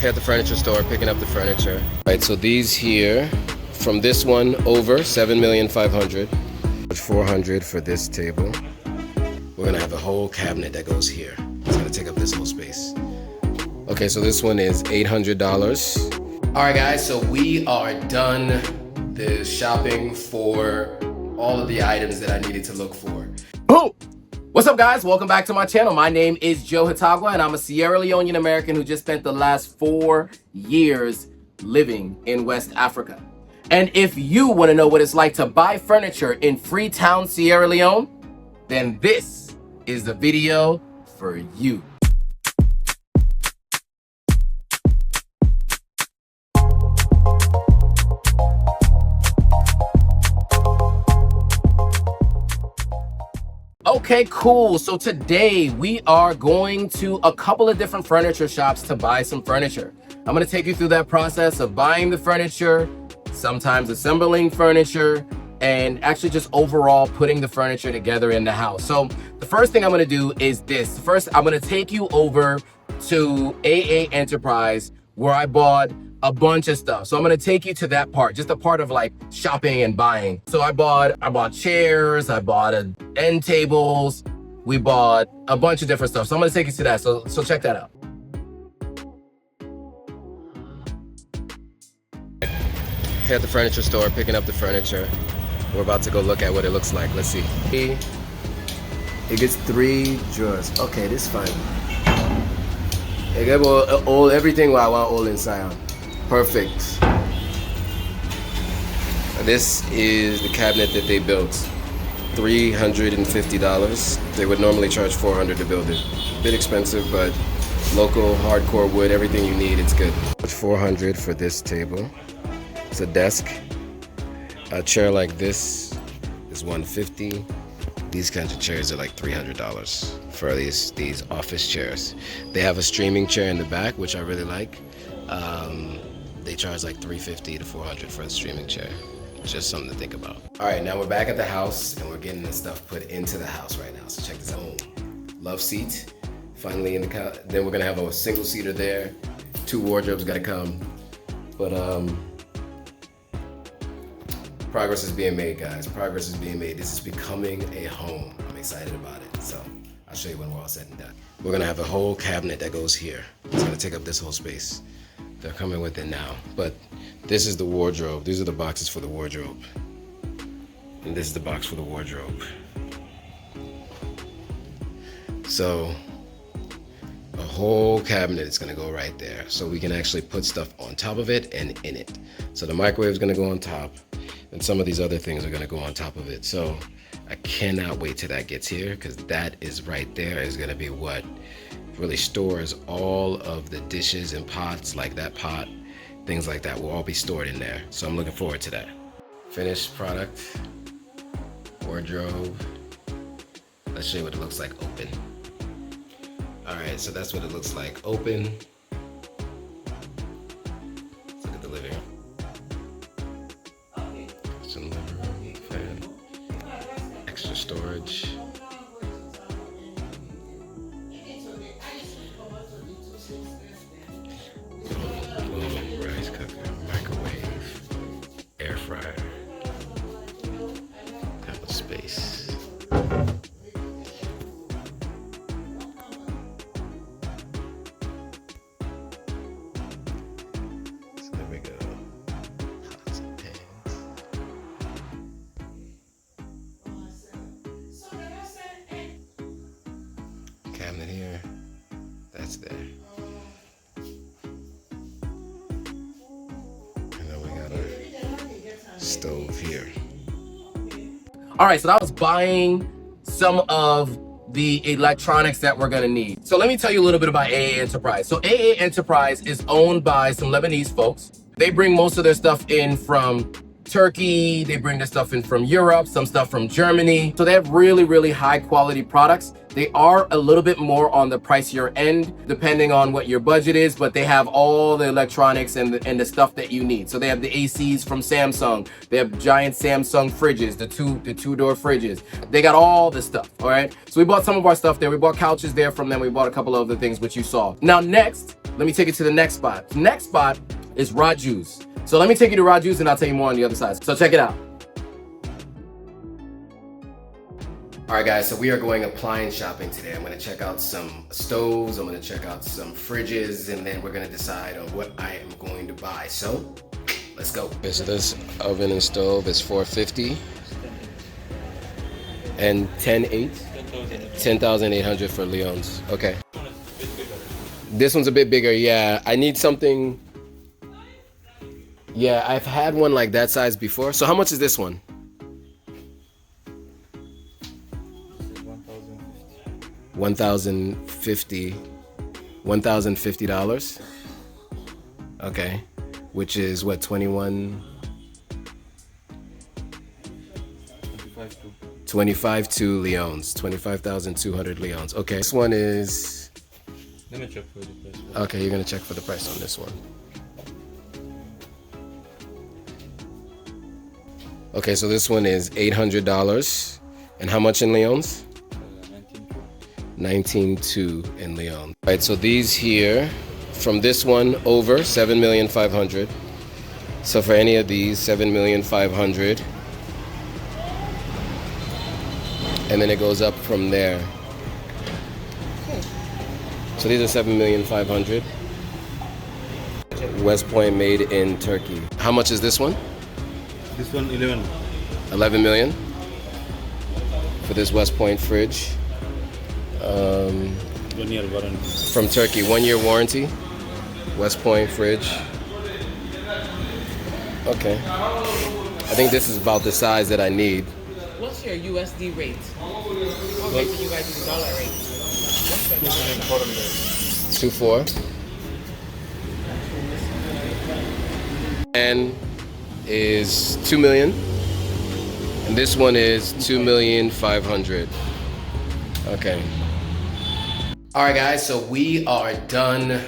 At the furniture store, picking up the furniture. Right, so these here, from this one over, 7,500,000. 400 for this table. We're gonna have a whole cabinet that goes here. It's gonna take up this whole space. Okay, so this one is $800. All right, guys, so we are done the shopping for all of the items that I needed to look for. Boom! What's up, guys? Welcome back to my channel. My name is Joe Hotagua, and I'm a Sierra Leonean American who just spent the last 4 years living in West Africa. And if you want to know what it's like to buy furniture in Freetown, Sierra Leone, then this is the video for you. Okay, cool. So today we are going to a couple of different furniture shops to buy some furniture. I'm going to take you through that process of buying the furniture, sometimes assembling furniture, and actually just overall putting the furniture together in the house. So the first thing I'm going to do is this. First, I'm going to take you over to AA Enterprise, where I bought a bunch of stuff. So I'm gonna take you to that part, just a part of like shopping and buying. So I bought chairs, I bought end tables, we bought a bunch of different stuff. So I'm gonna take you to that. So check that out. Here at the furniture store, picking up the furniture. We're about to go look at what it looks like. Let's see. It gets 3 drawers. Okay, this is fine. I get all everything what I want all inside. Perfect. This is the cabinet that they built. $350. They would normally charge $400 to build it. A bit expensive, but local hardcore wood, everything you need, it's good. $400 for this table. It's a desk. A chair like this is $150. These kinds of chairs are like $300 for these office chairs. They have a streaming chair in the back, which I really like. They charge like $350 to $400 for a streaming chair. Just something to think about. All right, now we're back at the house and we're getting the stuff put into the house right now. So check this out. Love seat. Finally in the then we're gonna have a single seater there. 2 wardrobes gotta come. But progress is being made, guys. Progress is being made. This is becoming a home. I'm excited about it. So I'll show you when we're all said and done. We're gonna have a whole cabinet that goes here. It's gonna take up this whole space. They're coming with it now. But this is the wardrobe. These are the boxes for the wardrobe. And this is the box for the wardrobe. So a whole cabinet is gonna go right there. So we can actually put stuff on top of it and in it. So the microwave is gonna go on top, and some of these other things are gonna go on top of it. So I cannot wait till that gets here, because that is right there is gonna be what really stores all of the dishes and pots, like that pot, things like that will all be stored in there. So I'm looking forward to that. Finished product, wardrobe. Let's show you what it looks like open. All right, so that's what it looks like open. Let's look at the living room. Some living room, fan, extra storage. Rice cooker, microwave, air fryer. Have a space. So there we go. Pots and pans. Cabinet here. That's there. Stove here. All right, so that was buying some of the electronics that we're gonna need. So let me tell you a little bit about AA Enterprise. So AA Enterprise is owned by some Lebanese folks. They bring most of their stuff in from Turkey, they bring their stuff in from Europe, some stuff from Germany. So they have really, really high quality products. They are a little bit more on the pricier end, depending on what your budget is, but they have all the electronics and the stuff that you need. So they have the ACs from Samsung. They have giant Samsung fridges, the two-door fridges. They got all this stuff, all right? So we bought some of our stuff there. We bought couches there from them. We bought a couple of other things, which you saw. Now next, let me take you to the next spot. The next spot is Rajus. So let me take you to Rajus and I'll tell you more on the other side. So check it out. All right, guys, so we are going appliance shopping today. I'm gonna check out some stoves, I'm gonna check out some fridges, and then we're gonna decide on what I am going to buy. So, let's go. Okay, so this oven and stove is $450 and 10,800 for Leon's. Okay. This one's a bit bigger, yeah. I need something. Yeah, I've had one like that size before. So how much is this one? $1,050. Okay, which is what, 21? 25 Leones, 25,200 Leones. Okay, this one is. Let me check for the price. Okay, you're gonna check for the price on this one. Okay, so this one is $800. And how much in Leones? 19.2 in Leon. All right, so these here, from this one over 7,500,000. So for any of these, 7,500,000. And then it goes up from there. So these are 7,500,000. West Point made in Turkey. How much is this one? This one 11. 11 million for this West Point fridge. 1 year warranty. From Turkey, 1 year warranty. West Point fridge. Okay. I think this is about the size that I need. What's your USD rate? Compared to you guys' dollar rate? What's your dollar rate? 2.4. And is 2 million. And this one is 2,500,000. Okay. All right, guys, so we are done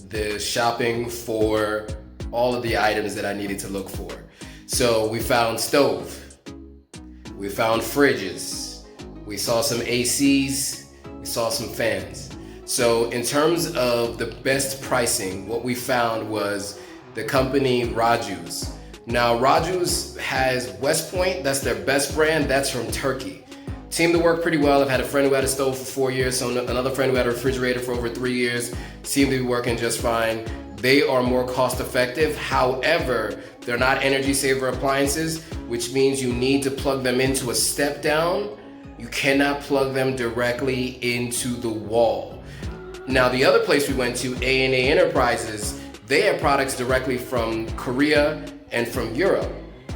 the shopping for all of the items that I needed to look for. So we found stove, we found fridges, we saw some ACs, we saw some fans. So in terms of the best pricing, what we found was the company Rajus. Now Rajus has West Point, that's their best brand, that's from Turkey. Seemed to work pretty well. I've had a friend who had a stove for 4 years, so another friend who had a refrigerator for over 3 years. Seemed to be working just fine. They are more cost effective. However, they're not energy saver appliances, which means you need to plug them into a step down. You cannot plug them directly into the wall. Now, the other place we went to, A&A Enterprises, they have products directly from Korea and from Europe.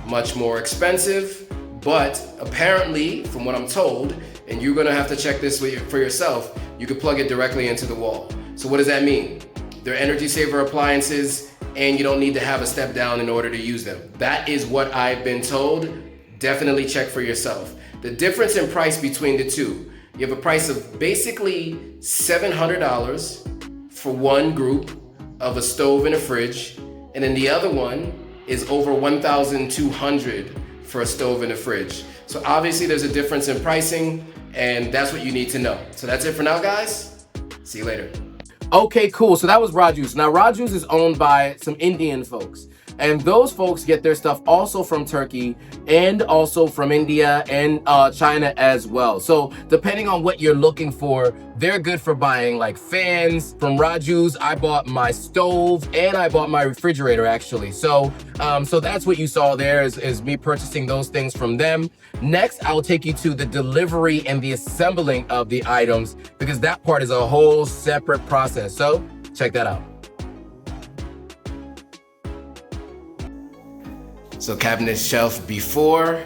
Much more expensive. But apparently, from what I'm told, and you're gonna have to check this for yourself, you can plug it directly into the wall. So what does that mean? They're energy saver appliances and you don't need to have a step down in order to use them. That is what I've been told. Definitely check for yourself. The difference in price between the two, you have a price of basically $700 for one group of a stove and a fridge, and then the other one is over $1,200 for a stove and a fridge. So obviously there's a difference in pricing, and that's what you need to know. So that's it for now, guys. See you later. Okay, cool. So that was Rajus. Now Rajus is owned by some Indian folks. And those folks get their stuff also from Turkey and also from India and China as well. So depending on what you're looking for, they're good for buying like fans. From Rajus, I bought my stove and I bought my refrigerator actually. So so that's what you saw there is me purchasing those things from them. Next, I'll take you to the delivery and the assembling of the items because that part is a whole separate process. So check that out. So cabinet shelf before.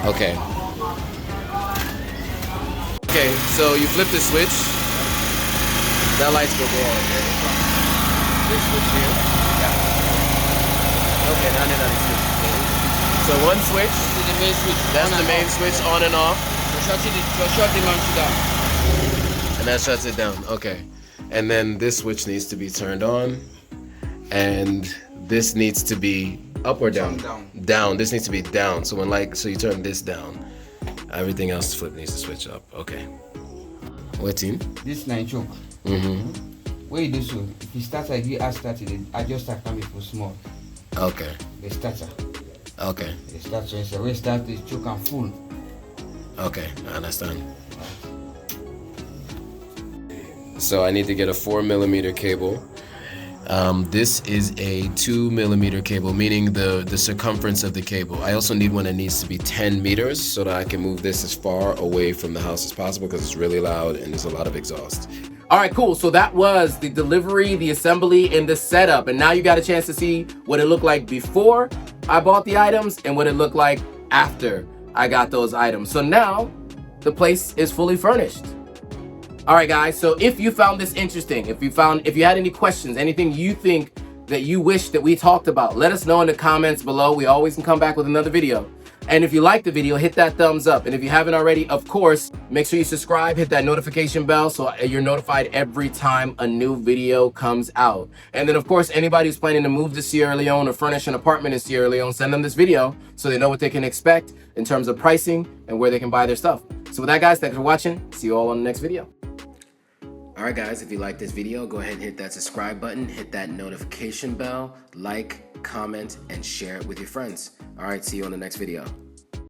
Okay. Okay, so you flip the switch. That light's gonna go on, okay? This switch here? Yeah. Okay, now they're not switch. So one switch. This is the main switch. That's on the and main off. switch on and off. So shut the monkey down. And that shuts it down. Okay. And then this switch needs to be turned on. And this needs to be up or down? Down. This needs to be down. So so you turn this down. Everything else flip needs to switch up. Okay. What in? This 9 choke. What you do so? If you start like you ask started, I just start coming for small. Okay. The starter. Okay. The starter. So we start the choke and full. Okay, I understand. So I need to get a 4mm cable. This is a 2mm cable, meaning the circumference of the cable. I also need one that needs to be 10 meters so that I can move this as far away from the house as possible because it's really loud and there's a lot of exhaust. All right, cool. So that was the delivery, the assembly, and the setup. And now you got a chance to see what it looked like before I bought the items and what it looked like after I got those items. So now the place is fully furnished. All right, guys. So if you found this interesting, if you had any questions, anything you think that you wish that we talked about, let us know in the comments below. We always can come back with another video. And if you like the video, hit that thumbs up. And if you haven't already, of course, make sure you subscribe, hit that notification bell so you're notified every time a new video comes out. And then, of course, anybody who's planning to move to Sierra Leone or furnish an apartment in Sierra Leone, send them this video so they know what they can expect in terms of pricing and where they can buy their stuff. So with that, guys, thanks for watching. See you all on the next video. All right, guys, if you like this video, go ahead and hit that subscribe button, hit that notification bell, like, comment, and share it with your friends. All right, see you on the next video.